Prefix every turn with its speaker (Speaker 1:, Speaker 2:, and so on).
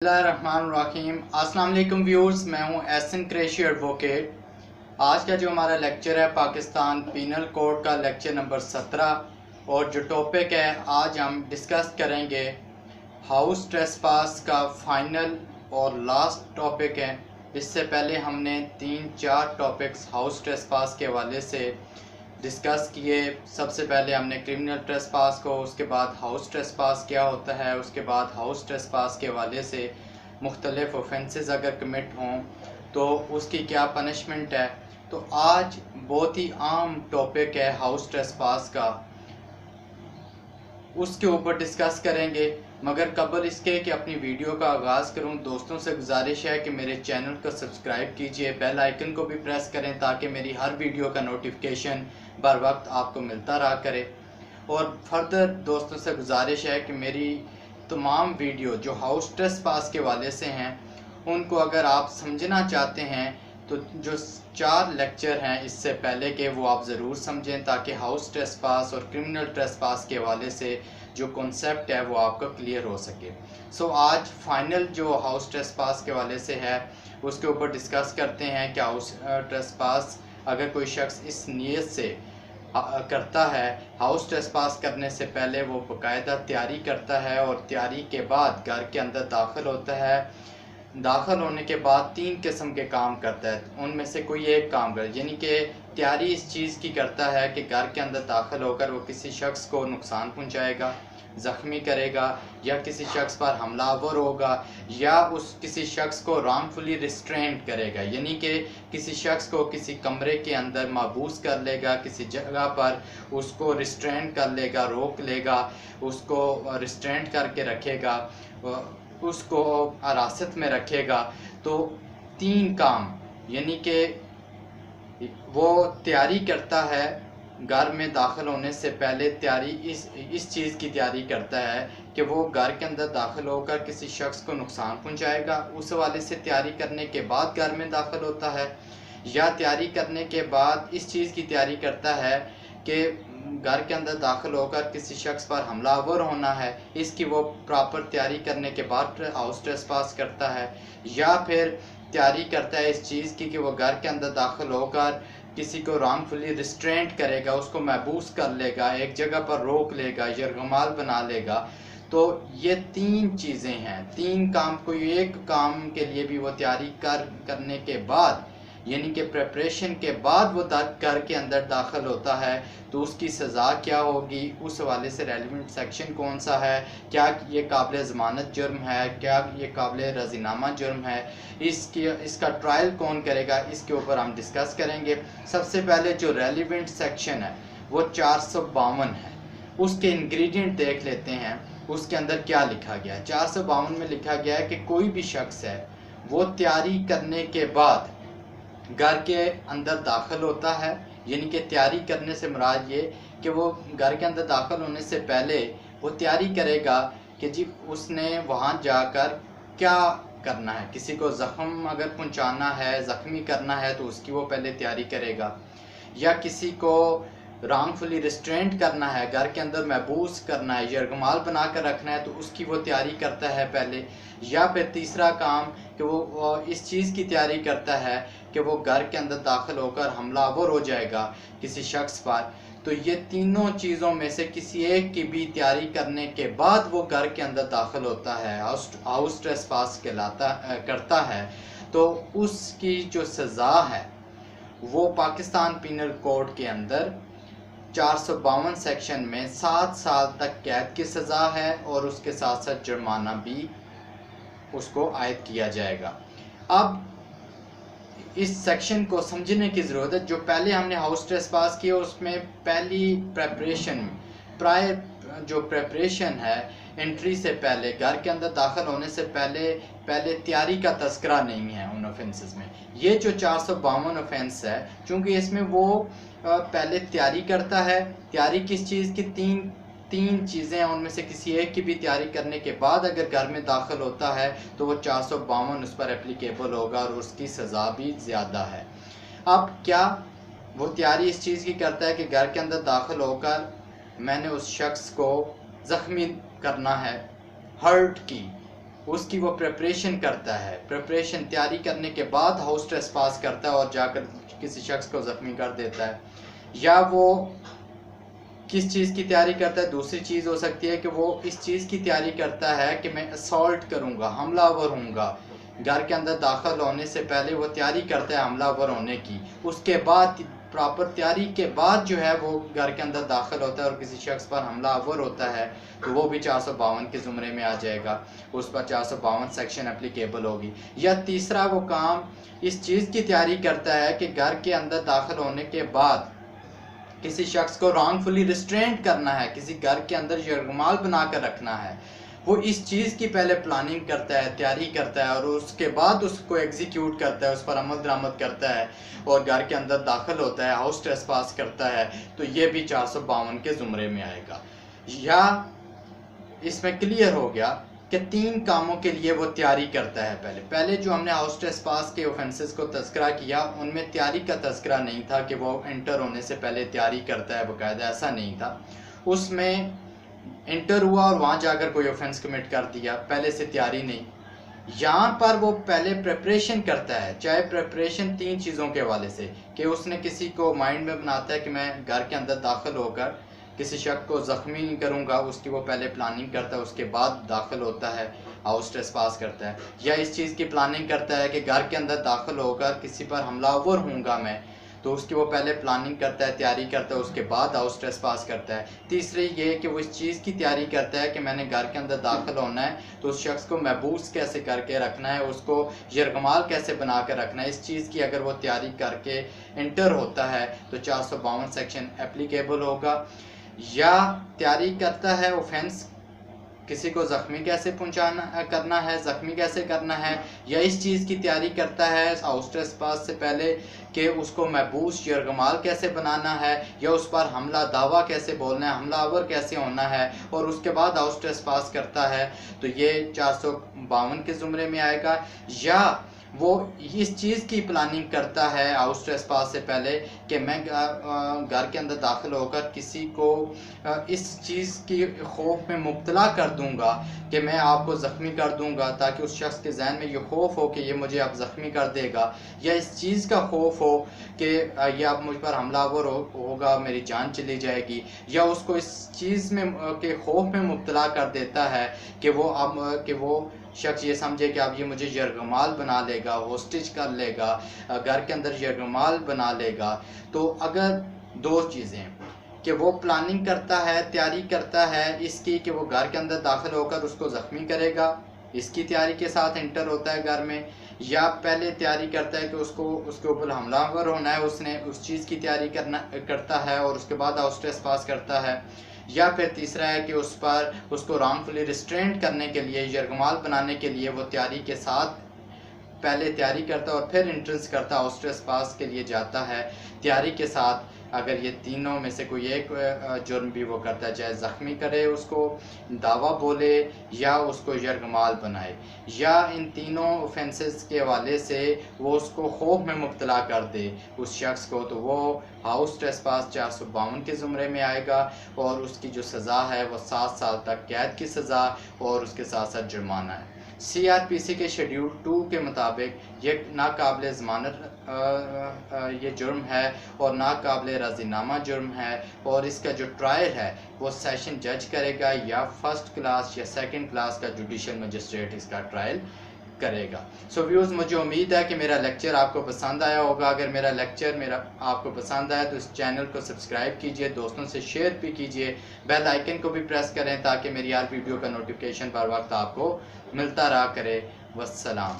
Speaker 1: बिस्मिल्लाहिर्रहमानिर्रहीम। अस्सलाम वालेकुम व्यूअर्स, मैं हूं एहसन कुरैशी एडवोकेट। आज का जो हमारा लेक्चर है पाकिस्तान पीनल कोड का लेक्चर नंबर 17 और जो टॉपिक है आज हम डिस्कस करेंगे हाउस ट्रेसपास का फाइनल और लास्ट टॉपिक है। इससे पहले हमने 3-4 टॉपिक्स हाउस ट्रेसपास के हवाले से डिस्कस किए। सबसे पहले हमने क्रिमिनल ट्रेसपास को, उसके बाद हाउस ट्रेसपास क्या होता है, उसके बाद हाउस ट्रेसपास के हवाले से मुख्तलिफ ऑफेंसेस अगर कमिट हों तो उसकी क्या पनिशमेंट है। तो आज बहुत ही आम टॉपिक है हाउस ट्रेसपास का, उसके ऊपर डिस्कस करेंगे। मगर कबल इसके कि अपनी वीडियो का आगाज़ करूं, दोस्तों से गुजारिश है कि मेरे चैनल को सब्सक्राइब कीजिए, बेल आइकन को भी प्रेस करें ताकि मेरी हर वीडियो का नोटिफिकेशन बर वक्त आपको मिलता रहा करे। और फर्दर दोस्तों से गुजारिश है कि मेरी तमाम वीडियो जो हाउस ट्रेसपास के वाले से हैं उनको अगर आप समझना चाहते हैं तो जो 4 लेक्चर हैं इससे पहले के वो आप ज़रूर समझें ताकि हाउस ट्रेसपास और क्रिमिनल ट्रेसपास के हवाले से जो कॉन्सेप्ट है वो आपका क्लियर हो सके। सो आज फाइनल जो हाउस ट्रेसपास के हवाले से है उसके ऊपर डिस्कस करते हैं कि हाउस ट्रेसपास अगर कोई शख्स इस नीयत से करता है, हाउस ट्रेसपास करने से पहले वो बाकायदा तैयारी करता है और तैयारी के बाद घर के अंदर दाखिल होता है। दाखिल होने के बाद 3 किस्म के काम करता है, उनमें से कोई एक काम करे, यानी कि तैयारी इस चीज़ की करता है कि घर के अंदर दाखिल होकर वो किसी शख्स को नुकसान पहुंचाएगा, ज़ख्मी करेगा या किसी शख्स पर हमलावर होगा या उस किसी शख्स को रॉन्गफुली रिस्ट्रेंट करेगा, यानी कि किसी शख्स को किसी कमरे के अंदर महबूस कर लेगा, किसी जगह पर उसको रिस्ट्रेंट कर लेगा, रोक लेगा, उसको रिस्ट्रेंट करके रखेगा, उसको हिरासत में रखेगा। तो 3 काम, यानी कि वो तैयारी करता है घर में दाखिल होने से पहले, तैयारी इस चीज़ की तैयारी करता है कि वो घर के अंदर दाखिल होकर किसी शख्स को नुकसान पहुंचाएगा, उस हवाले से तैयारी करने के बाद घर में दाखिल होता है, या तैयारी करने के बाद इस चीज़ की तैयारी करता है कि घर के अंदर दाखिल होकर किसी शख्स पर हमलावर होना है, इसकी वो प्रॉपर तैयारी करने के बाद हाउस ट्रेसपास करता है, या फिर तैयारी करता है इस चीज़ की कि वो घर के अंदर दाखिल होकर किसी को रॉन्गफुली रिस्ट्रेंट करेगा, उसको महबूस कर लेगा, एक जगह पर रोक लेगा, यरगमाल बना लेगा। तो ये 3 चीज़ें हैं, 3 काम, कोई एक काम के लिए भी वो तैयारी करने के बाद, यानी कि प्रिपरेशन के बाद वो घर के अंदर दाखिल होता है तो उसकी सज़ा क्या होगी, उस हवाले से रेलिवेंट सेक्शन कौन सा है, क्या ये काबिल ज़मानत जुर्म है, क्या ये काबिल रज़ीनामा जुर्म है, इसका ट्रायल कौन करेगा, इसके ऊपर हम डिस्कस करेंगे। सबसे पहले जो रेलिवेंट सेक्शन है वो 452 है, उसके इंग्रेडिएंट देख लेते हैं, उसके अंदर क्या लिखा गया है। 452 में लिखा गया है कि कोई भी शख्स है वो तैयारी करने के बाद घर के अंदर दाखिल होता है, यानी कि तैयारी करने से मुराद ये कि वो घर के अंदर दाखिल होने से पहले वो तैयारी करेगा कि जी उसने वहाँ जाकर क्या करना है, किसी को ज़ख्म अगर पहुँचाना है, ज़ख्मी करना है तो उसकी वो पहले तैयारी करेगा, या किसी को रॉन्गफुली रिस्ट्रेंट करना है, घर के अंदर महबूस करना है, यरगमाल बना कर रखना है तो उसकी वो तैयारी करता है पहले, या फिर तीसरा काम कि वो इस चीज़ की तैयारी करता है कि वो घर के अंदर दाखिल होकर हमलावर हो जाएगा किसी शख्स पर। तो ये तीनों चीज़ों में से किसी एक की भी तैयारी करने के बाद वो घर के अंदर दाखिल होता है, हाउस ट्रेसपास करता है, तो उसकी जो सज़ा है वो पाकिस्तान पीनल कोड के अंदर 452 सेक्शन में 7 साल तक कैद की सज़ा है और उसके साथ साथ जुर्माना भी उसको आयद किया जाएगा। अब इस सेक्शन को समझने की ज़रूरत है। जो पहले हमने हाउस ट्रेसपास किया उसमें पहली प्रेपरेशन, प्रायर जो प्रेपरेशन है एंट्री से पहले, घर के अंदर दाखिल होने से पहले तैयारी का तस्करा नहीं है उन ऑफेंसेस में। ये जो 452 ऑफेंस है, चूँकि इसमें वो पहले तैयारी करता है, तैयारी किस चीज़ की, तीन चीज़ें हैं, उनमें से किसी एक की भी तैयारी करने के बाद अगर घर में दाखिल होता है तो वो 452 उस पर एप्लीकेबल होगा और उसकी सज़ा भी ज़्यादा है। अब क्या वो तैयारी इस चीज़ की करता है कि घर के अंदर दाखिल होकर मैंने उस शख्स को ज़ख्मी करना है, हर्ट की, اس کی وہ پریپریشن کرتا ہے، پریپریشن تیاری کرنے کے بعد ہاؤس ٹریس پاس کرتا ہے اور جا کر کسی شخص کو زخمی کر دیتا ہے، یا وہ کس چیز کی تیاری کرتا ہے؟ دوسری چیز ہو سکتی ہے کہ وہ اس چیز کی تیاری کرتا ہے کہ میں اسالٹ کروں گا، حملہ آور ہوں گا، گھر کے اندر داخل ہونے سے پہلے وہ تیاری کرتا ہے حملہ آور ہونے کی، اس کے بعد پراپر تیاری کے بعد جو ہے وہ گھر کے اندر داخل ہوتا ہے اور کسی شخص پر حملہ آور ہوتا ہے، تو وہ بھی 452 کے زمرے میں آ جائے گا، اس پر 452 سیکشن اپلیکیبل ہوگی۔ یا تیسرا وہ کام اس چیز کی تیاری کرتا ہے کہ گھر کے اندر داخل ہونے کے بعد کسی شخص کو رانگ فلی ریسٹرینٹ کرنا ہے، کسی گھر کے اندر یرغمال بنا کر رکھنا ہے، وہ اس چیز کی پہلے پلاننگ کرتا ہے، تیاری کرتا ہے اور اس کے بعد اس کو ایگزیکیوٹ کرتا ہے، اس پر عمل درآمد کرتا ہے اور گھر کے اندر داخل ہوتا ہے، ہاؤس ٹریس پاس کرتا ہے، تو یہ بھی 452 کے زمرے میں آئے گا۔ یا اس میں کلیئر ہو گیا کہ 3 کاموں کے لیے وہ تیاری کرتا ہے۔ پہلے جو ہم نے ہاؤس ٹریس پاس کے اوفینسز کو تذکرہ کیا ان میں تیاری کا تذکرہ نہیں تھا کہ وہ انٹر ہونے سے پہلے تیاری کرتا ہے باقاعدہ، ایسا نہیں تھا۔ اس میں انٹر ہوا اور وہاں جا کر کوئی اوفینس کمٹ کر دیا، پہلے سے تیاری نہیں۔ یہاں پر وہ پہلے پریپریشن کرتا ہے، چاہے پریپریشن 3 چیزوں کے حوالے سے کہ اس نے کسی کو مائنڈ میں بناتا ہے کہ میں گھر کے اندر داخل ہو کر کسی شخص کو زخمی کروں گا، اس کی وہ پہلے پلاننگ کرتا ہے، اس کے بعد داخل ہوتا ہے، ہاؤس ٹریس پاس کرتا ہے۔ یا اس چیز کی پلاننگ کرتا ہے کہ گھر کے اندر داخل ہو کر کسی پر حملہ آور ہوں گا میں، تو اس کی وہ پہلے پلاننگ کرتا ہے، تیاری کرتا ہے، اس کے بعد ہاؤس ٹریس پاس کرتا ہے۔ تیسرے یہ کہ وہ اس چیز کی تیاری کرتا ہے کہ میں نے گھر کے اندر داخل ہونا ہے تو اس شخص کو محبوس کیسے کر کے رکھنا ہے، اس کو یرغمال کیسے بنا کر رکھنا ہے۔ اس چیز کی اگر وہ تیاری کر کے انٹر ہوتا ہے تو 452 سیکشن اپلیکیبل ہوگا۔ یا تیاری کرتا ہے اوفینس، کسی کو زخمی کیسے کرنا ہے، زخمی کیسے کرنا ہے، یا اس چیز کی تیاری کرتا ہے ہاؤس ٹریس پاس سے پہلے کہ اس کو محبوس یرغمال کیسے بنانا ہے، یا اس پر حملہ دعویٰ کیسے بولنا ہے، حملہ آور کیسے ہونا ہے، اور اس کے بعد ہاؤس ٹریس پاس کرتا ہے، تو یہ 452 کے زمرے میں آئے گا۔ یا وہ اس چیز کی پلاننگ کرتا ہے ہاؤس ٹریس پاس سے پہلے کہ میں گھر کے اندر داخل ہو کر کسی کو اس چیز کی خوف میں مبتلا کر دوں گا کہ میں آپ کو زخمی کر دوں گا، تاکہ اس شخص کے ذہن میں یہ خوف ہو کہ یہ مجھے اب زخمی کر دے گا، یا اس چیز کا خوف ہو کہ یہ اب مجھ پر حملہ آور ہوگا، میری جان چلی جائے گی، یا اس کو اس چیز میں کہ خوف میں مبتلا کر دیتا ہے کہ وہ شخص یہ سمجھے کہ اب یہ مجھے یرغمال بنا لے گا، ہوسٹیج کر لے گا، گھر کے اندر یرغمال بنا لے گا۔ تو اگر 2 چیزیں کہ وہ پلاننگ کرتا ہے، تیاری کرتا ہے اس کی کہ وہ گھر کے اندر داخل ہو کر اس کو زخمی کرے گا، اس کی تیاری کے ساتھ انٹر ہوتا ہے گھر میں، یا پہلے تیاری کرتا ہے کہ اس کے اوپر حملہ آور ہونا ہے، اس نے اس چیز کی تیاری کرتا ہے اور اس کے بعد ہاؤس ٹریس پاس کرتا ہے، یا پھر تیسرا ہے کہ اس کو رانگ فلی ریسٹرینٹ کرنے کے لیے، یرغمال بنانے کے لیے وہ تیاری کے ساتھ پہلے تیاری کرتا ہے اور پھر انٹرنس کرتا ہے، ہاؤس ٹریس پاس کے لیے جاتا ہے تیاری کے ساتھ۔ اگر یہ تینوں میں سے کوئی ایک جرم بھی وہ کرتا ہے، چاہے زخمی کرے، اس کو دعویٰ بولے، یا اس کو یرغمال بنائے، یا ان تینوں اوفینسز کے حوالے سے وہ اس کو خوف میں مبتلا کر دے اس شخص کو، تو وہ ہاؤس ٹریس پاس 452 کے زمرے میں آئے گا، اور اس کی جو سزا ہے وہ 7 سال تک قید کی سزا اور اس کے ساتھ ساتھ جرمانہ ہے۔ CRPC کے شیڈیول 2 کے مطابق یہ ناقابل ضمانت یہ جرم ہے اور ناقابل راضی نامہ جرم ہے، اور اس کا جو ٹرائل ہے وہ سیشن جج کرے گا، یا 1st کلاس یا 2nd کلاس کا جوڈیشل مجسٹریٹ اس کا ٹرائل کرے گا۔ سو ویوز، مجھے امید ہے کہ میرا لیکچر آپ کو پسند آیا ہوگا۔ اگر میرا لیکچر آپ کو پسند آیا تو اس چینل کو سبسکرائب کیجئے، دوستوں سے شیئر بھی کیجئے، بیل آئیکن کو بھی پریس کریں تاکہ میری ہر ویڈیو کا نوٹیفیکیشن پر وقت آپ کو ملتا رہا کرے۔ والسلام۔